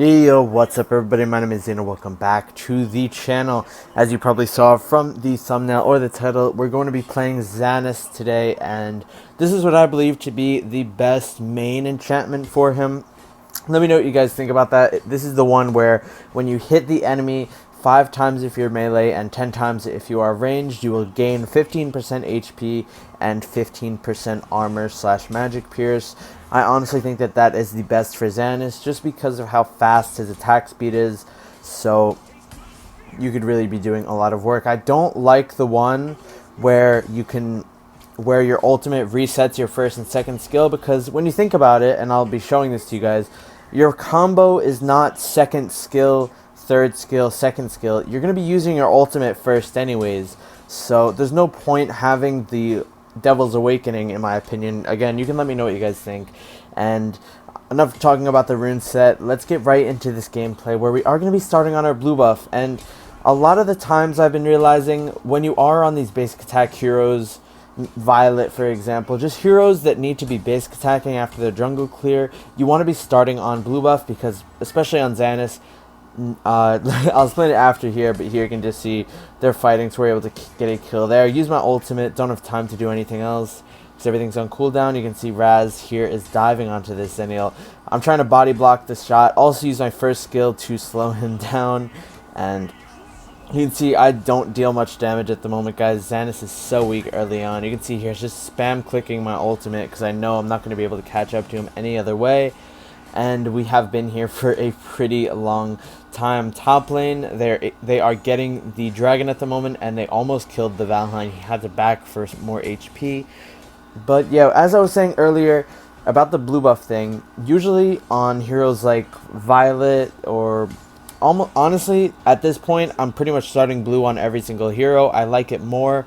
Yo, what's up everybody, my name is Zane and welcome back to the channel. As you probably saw from the thumbnail or the title, we're going to be playing Zanis today, and this is what I believe to be the best main enchantment for him. Let me know what you guys think about that. This is the one where when you hit the enemy 5 times if you're melee and 10 times if you are ranged, you will gain 15% HP and 15% armor / magic pierce. I honestly think that that is the best for Zanis just because of how fast his attack speed is. So you could really be doing a lot of work. I don't like the one where your ultimate resets your first and second skill, because when you think about it, and I'll be showing this to you guys, your combo is not second skill, third skill, second skill. You're going to be using your ultimate first anyways, so there's no point having the Devil's Awakening, in my opinion. Again, you can let me know what you guys think. And enough talking about the rune set, let's get right into this gameplay where we are going to be starting on our blue buff. And a lot of the times I've been realizing when you are on these basic attack heroes, Violet for example, just heroes that need to be basic attacking after their jungle clear, you want to be starting on blue buff, because especially on Zanis, I'll explain it after here, but here you can just see they're fighting, so we're able to get a kill there. Use my ultimate, don't have time to do anything else because everything's on cooldown. You can see Raz here is diving onto this Zenil. I'm trying to body block this shot, also use my first skill to slow him down, and you can see I don't deal much damage at the moment, guys. Zanis is so weak early on. You can see here it's just spam clicking my ultimate because I know I'm not going to be able to catch up to him any other way. And we have been here for a pretty long time. Top lane, they are getting the dragon at the moment, and they almost killed the Valheim. He had to back for more HP. But yeah, as I was saying earlier about the blue buff thing, usually on heroes like Violet, or almost honestly at this point I'm pretty much starting blue on every single hero. I like it more.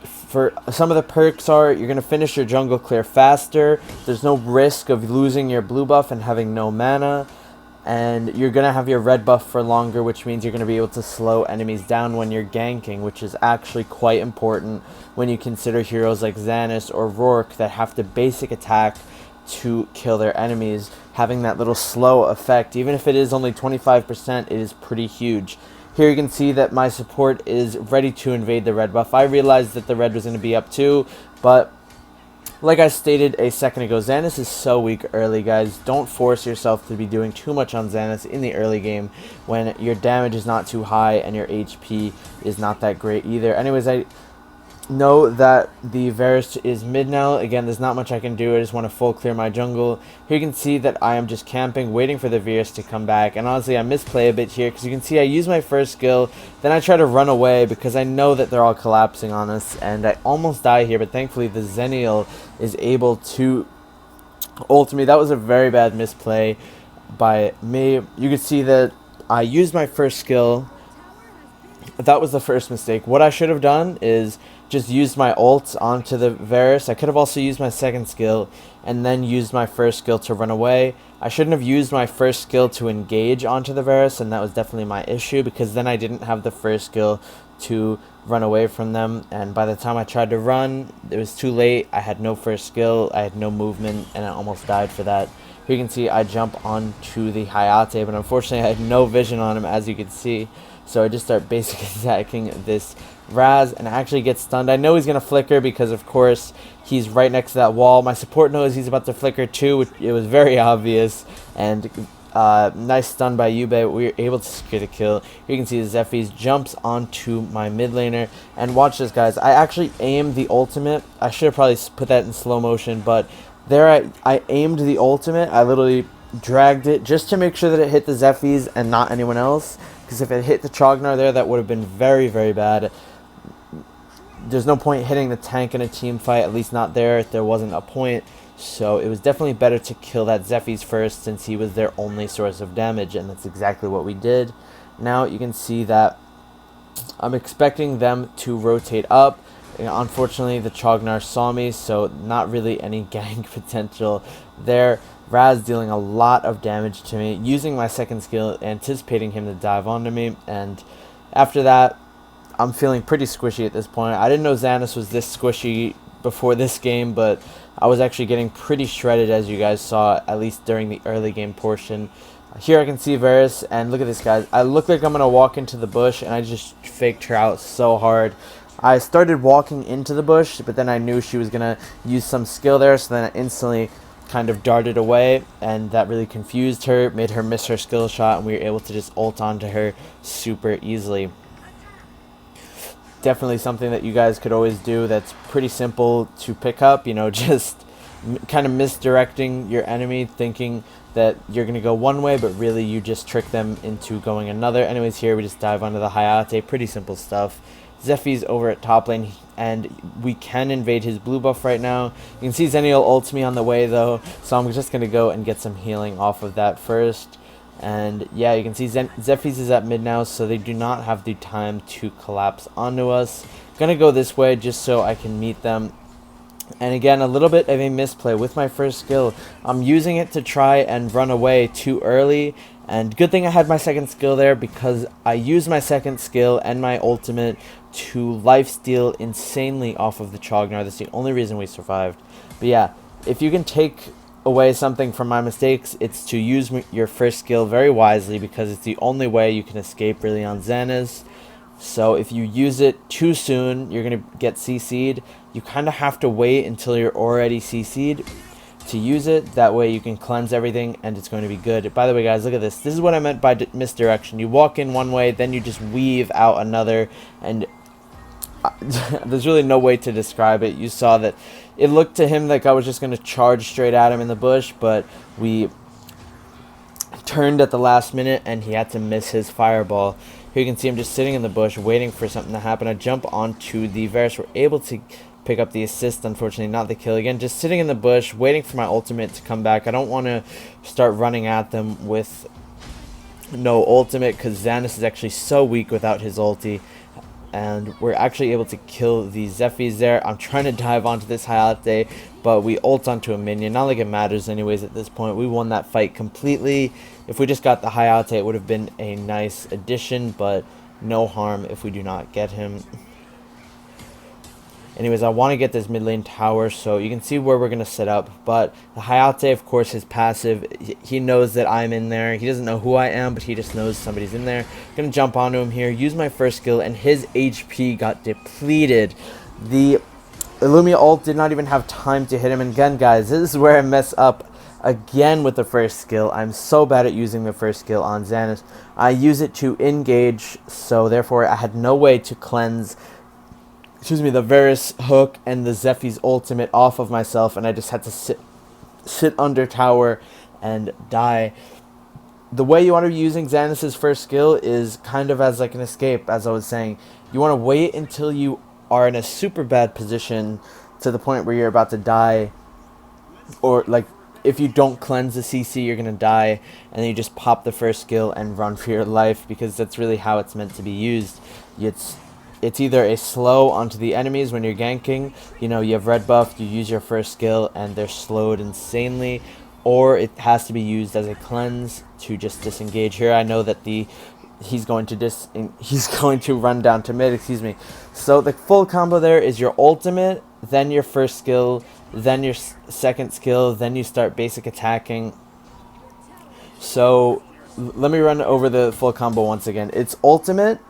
For some of the perks are, you're going to finish your jungle clear faster, there's no risk of losing your blue buff and having no mana, and you're going to have your red buff for longer, which means you're going to be able to slow enemies down when you're ganking, which is actually quite important when you consider heroes like Zanis or Rourke that have to basic attack to kill their enemies. Having that little slow effect, even if it is only 25%, it is pretty huge. Here you can see that my support is ready to invade the red buff. I realized that the red was going to be up too, but like I stated a second ago, Zanis is so weak early, guys. Don't force yourself to be doing too much on Zanis in the early game when your damage is not too high and your HP is not that great either. Anyways, I know that the Varus is mid now. Again, there's not much I can do. I just want to full clear my jungle. Here you can see that I am just camping, waiting for the Varus to come back. And honestly, I misplay a bit here because you can see I use my first skill, then I try to run away because I know that they're all collapsing on us, and I almost die here. But thankfully, the Zenil is able to ult me. That was a very bad misplay by me. You can see that I used my first skill. That was the first mistake. What I should have done is just used my ult onto the Varus. I could have also used my second skill and then used my first skill to run away. I shouldn't have used my first skill to engage onto the Varus, and that was definitely my issue, because then I didn't have the first skill to run away from them, and by the time I tried to run, it was too late. I had no first skill, I had no movement, and I almost died for that. Here you can see I jump onto the Hayate, but unfortunately I had no vision on him, as you can see. So I just start basic attacking this Raz, and I actually get stunned. I know he's going to flicker because, of course, he's right next to that wall. My support knows he's about to flicker too. It was very obvious. And nice stun by Yube. We were able to secure the kill. Here you can see Zephyrs jumps onto my mid laner. And watch this, guys. I actually aimed the ultimate. I should have probably put that in slow motion, but there I aimed the ultimate. I literally dragged it just to make sure that it hit the Zephyrs and not anyone else. Because if it hit the Chognar there, that would have been very, very bad. There's no point hitting the tank in a team fight, at least not there if there wasn't a point. So it was definitely better to kill that Zephyrs first, since he was their only source of damage, and that's exactly what we did. Now you can see that I'm expecting them to rotate up. Unfortunately, the Chognar saw me, so not really any gank potential there. Raz dealing a lot of damage to me, using my second skill, anticipating him to dive onto me, and after that, I'm feeling pretty squishy at this point. I didn't know Zanis was this squishy before this game, but I was actually getting pretty shredded, as you guys saw, at least during the early game portion. Here I can see Varus, and look at this, guys. I look like I'm going to walk into the bush, and I just faked her out so hard. I started walking into the bush, but then I knew she was going to use some skill there, so then I instantly kind of darted away, and that really confused her, made her miss her skill shot, and we were able to just ult onto her super easily. Definitely something that you guys could always do that's pretty simple to pick up, you know, just kind of misdirecting your enemy, thinking that you're going to go one way, but really you just trick them into going another. Anyways, here we just dive onto the Hayate. Pretty simple stuff. Zephy's over at top lane, and we can invade his blue buff right now. You can see Zenial ults me on the way, though, so I'm just going to go and get some healing off of that first. And yeah, you can see Zephy's is at mid now, so they do not have the time to collapse onto us. Gonna go this way just so I can meet them. And again, a little bit of a misplay with my first skill. I'm using it to try and run away too early. And good thing I had my second skill there, because I used my second skill and my ultimate to lifesteal insanely off of the Chognar. That's the only reason we survived. But yeah, if you can take away something from my mistakes, it's to use your first skill very wisely, because it's the only way you can escape really on Zanis. So if you use it too soon, you're going to get CC'd. You kind of have to wait until you're already CC'd to use it. That way you can cleanse everything and it's going to be good. By the way, guys, look at this. This is what I meant by misdirection. You walk in one way, then you just weave out another, and there's really no way to describe it. You saw that it looked to him like I was just going to charge straight at him in the bush, but we turned at the last minute and he had to miss his fireball. Here you can see him just sitting in the bush waiting for something to happen. I jump onto the Varus. We're able to pick up the assist, unfortunately not the kill. Again, just sitting in the bush waiting for my ultimate to come back. I don't want to start running at them with no ultimate, because Zanis is actually so weak without his ulti. And we're actually able to kill the Zephyrs there. I'm trying to dive onto this Hayate, but we ult onto a minion. Not like it matters anyways at this point. We won that fight completely. If we just got the Hayate, it would have been a nice addition, but no harm if we do not get him. Anyways, I want to get this mid lane tower, so you can see where we're going to set up. But the Hayate, of course, is passive. He knows that I'm in there. He doesn't know who I am, but he just knows somebody's in there. Going to jump onto him here, use my first skill, and his HP got depleted. The Illumia ult did not even have time to hit him. And again, guys, this is where I mess up again with the first skill. I'm so bad at using the first skill on Zanis. I use it to engage, so therefore I had no way to cleanse the Varus hook and the Zephy's ultimate off of myself, and I just had to sit under tower and die. The way you want to be using Zanis's first skill is kind of as like an escape, as I was saying. You want to wait until you are in a super bad position to the point where you're about to die, or like if you don't cleanse the CC, you're going to die, and then you just pop the first skill and run for your life, because that's really how it's meant to be used. It's either a slow onto the enemies when you're ganking, you know, you have red buff, you use your first skill and they're slowed insanely, or it has to be used as a cleanse to just disengage. Here I know that he's going to run down to mid, excuse me. So the full combo there is your ultimate, then your first skill, then your second skill, then you start basic attacking. So let me run over the full combo once again. It's ultimate,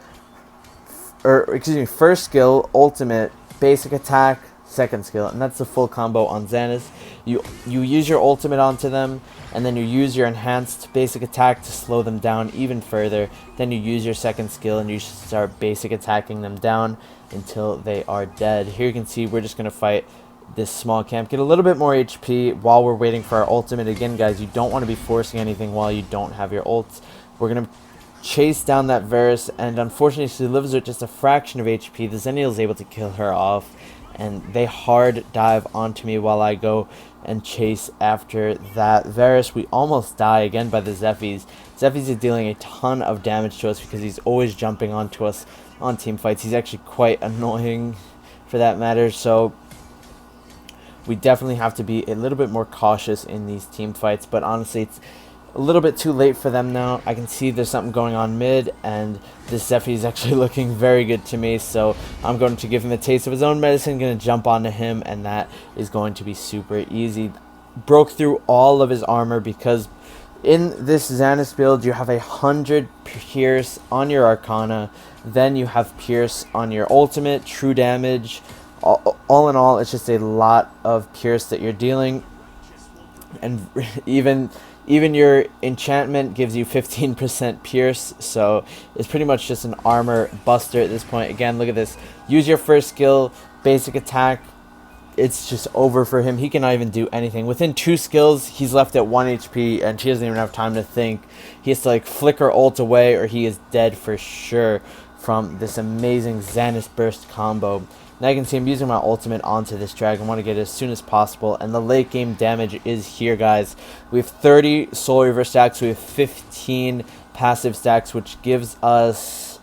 first skill, ultimate, basic attack, second skill, and that's the full combo on Zanis. You use your ultimate onto them, and then you use your enhanced basic attack to slow them down even further. Then you use your second skill and you start basic attacking them down until they are dead. Here you can see we're just going to fight this small camp, get a little bit more HP while we're waiting for our ultimate. Again, guys, you don't want to be forcing anything while you don't have your ults. We're going to chase down that Varus, and unfortunately she lives with just a fraction of HP. The Zenial is able to kill her off, and they hard dive onto me while I go and chase after that Varus. We almost die again by the Zephyrs. Zephyrs is dealing a ton of damage to us because he's always jumping onto us on team fights. He's actually quite annoying for that matter, so we definitely have to be a little bit more cautious in these team fights. But honestly, a little bit too late for them now. I can see there's something going on mid, and this Zephy is actually looking very good to me, so I'm going to give him a taste of his own medicine, going to jump onto him, and that is going to be super easy. Broke through all of his armor because in this Zanis build you have 100 Pierce on your Arcana, then you have Pierce on your ultimate, true damage. All in all, it's just a lot of Pierce that you're dealing, and even your enchantment gives you 15% Pierce, so it's pretty much just an armor buster at this point. Again, look at this. Use your first skill, basic attack. It's just over for him. He cannot even do anything. Within 2 skills, he's left at 1 HP, and he doesn't even have time to think. He has to like flicker ult away, or he is dead for sure from this amazing Zanis burst combo. Now you can see I'm using my ultimate onto this dragon. I want to get it as soon as possible. And the late game damage is here, guys. We have 30 Soul Reaver stacks. We have 15 passive stacks, which gives us,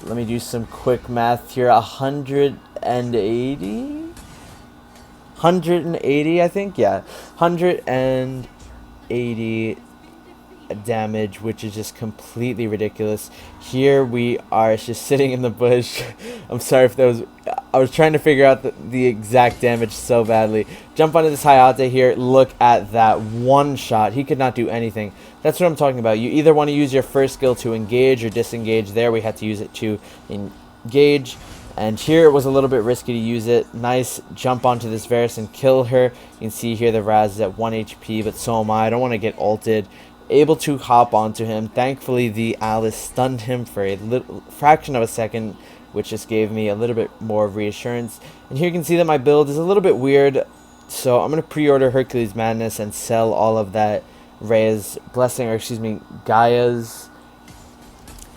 let me do some quick math here, 180? 180, I think? Yeah. 180 damage, which is just completely ridiculous. Here we are just sitting in the bush. I'm sorry if that was, I was trying to figure out the exact damage so badly. Jump onto this Hayate here. Look at that one shot. He could not do anything. That's what I'm talking about. You either want to use your first skill to engage or disengage. There we had to use it to engage, and here it was a little bit risky to use it. Nice jump onto this Varus and kill her. You can see here the Raz is at 1 HP, but so am I don't want to get ulted. Able to hop onto him. Thankfully the Alice stunned him for a little fraction of a second, which just gave me a little bit more reassurance. And here you can see that my build is a little bit weird, so I'm going to pre-order Hercules Madness and sell all of that Rhea's Blessing, or excuse me, Gaia's.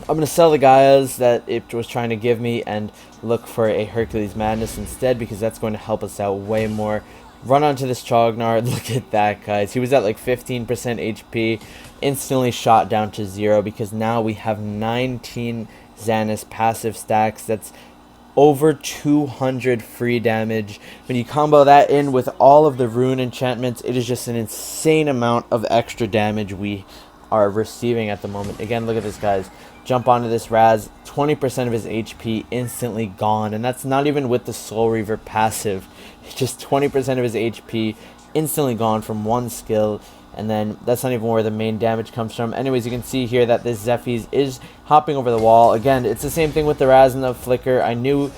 I'm going to sell the Gaia's that it was trying to give me and look for a Hercules Madness instead, because that's going to help us out way more. Run onto this Chognard. Look at that, guys. He was at like 15% HP. Instantly shot down to 0 because now we have 19 Zanis passive stacks. That's over 200 free damage. When you combo that in with all of the rune enchantments, it is just an insane amount of extra damage we are receiving at the moment. Again, look at this, guys. Jump onto this Raz. 20% of his HP instantly gone. And that's not even with the Soul Reaver passive. Just 20% of his HP instantly gone from one skill, and then that's not even where the main damage comes from. Anyways, you can see here that this Zephy's is hopping over the wall. Again, it's the same thing with the Raz and the Flicker. I knew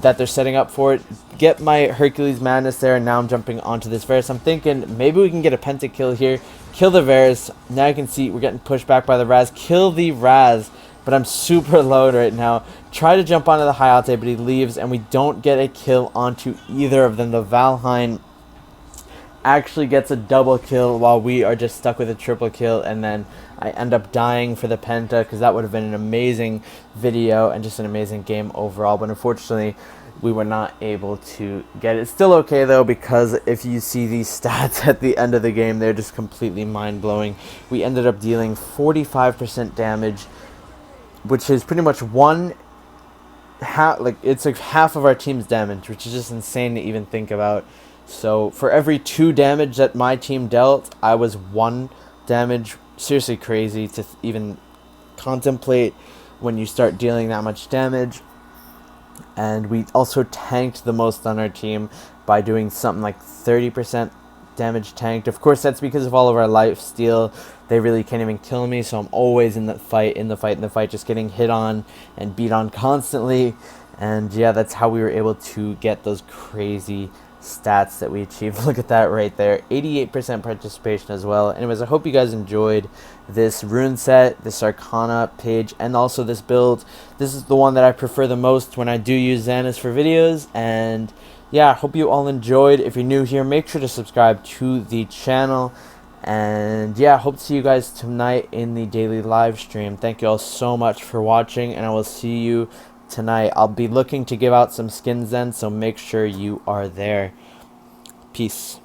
that they're setting up for it. Get my Hercules Madness there, and now I'm jumping onto this Varus. I'm thinking maybe we can get a pentakill here. Kill the Varus. Now you can see we're getting pushed back by the Raz. Kill the Raz. But I'm super low right now. Try to jump onto the Hayate, but he leaves, and we don't get a kill onto either of them. The Valheim actually gets a double kill while we are just stuck with a triple kill, and then I end up dying for the Penta, because that would have been an amazing video and just an amazing game overall. But unfortunately, we were not able to get it. It's still okay, though, because if you see these stats at the end of the game, they're just completely mind-blowing. We ended up dealing 45% damage, which is pretty much it's like half of our team's damage, which is just insane to even think about. So for every 2 damage that my team dealt, I was 1 damage. Seriously crazy to even contemplate when you start dealing that much damage. And we also tanked the most on our team by doing something like 30% damage tanked. Of course, that's because of all of our life steal. They really can't even kill me, so I'm always in the fight, just getting hit on and beat on constantly. And yeah, that's how we were able to get those crazy stats that we achieved. Look at that right there. 88% participation as well. Anyways, I hope you guys enjoyed this rune set, this Arcana page, and also this build. This is the one that I prefer the most when I do use Zanis for videos. And yeah, I hope you all enjoyed. If you're new here, make sure to subscribe to the channel. And yeah, hope to see you guys tonight in the daily live stream. Thank you all so much for watching, and I will see you tonight. I'll be looking to give out some skins then, so make sure you are there. Peace.